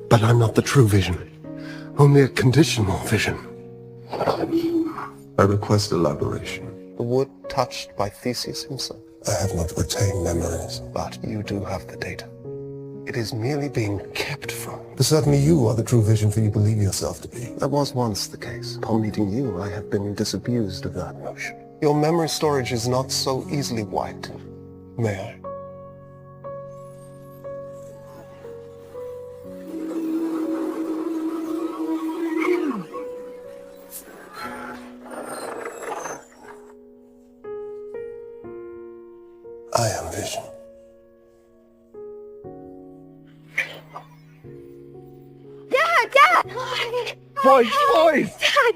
But I'm not the true vision. Only a conditional vision. I request elaboration. The wood touched by Theseus himself. I have not retained memories. But you do have the data. It is merely being kept from. Certainly you are the true vision for you believe yourself to be. That was once the case. Upon meeting you, I have been disabused of that notion. Your memory storage is not so easily wiped. May I? I am vision. Dad! Boys! Dad!